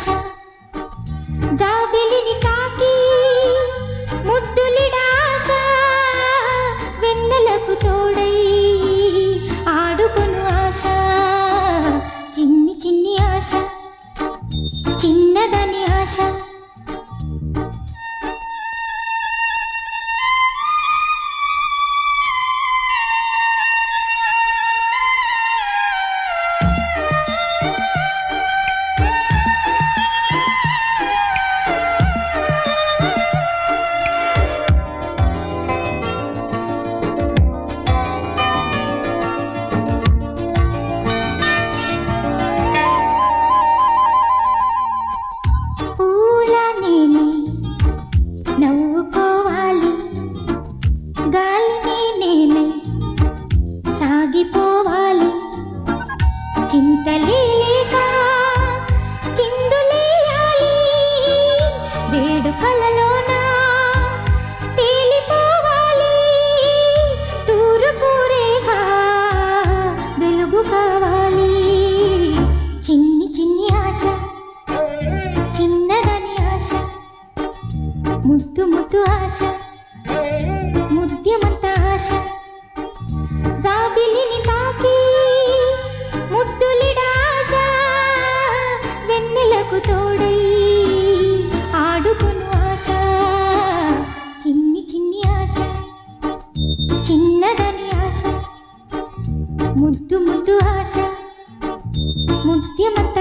ఆశ జాబిలిని తాకి ముద్దులిడాశ వెన్నెలకు తోడై ఆడుకొను ఆశ చిన్ని చిన్ని ఆశ చిన్నదని ఆశ నవ్వుకోవాలి గాలిని నేనై సాగిపోవాలి చింతలేక చిందులేయాలి వేడుకలలోన తేలిపోవాలి తూర్పు రేఖ వెలుగు కావాలి చిన్ని చిన్ని ఆశ చిన్నదని ఆశ ముద్దు ముద్దు ఆశ ముద్యమంత ఆశ జాబిలిని తాకి ముద్దులిడాశ వెన్నెలకు తోడై ఆడుకొను ఆశ చిన్ని చిన్ని ఆశ చిన్నదని ఆశ ముద్దు ముద్దు ఆశ ముద్యమంత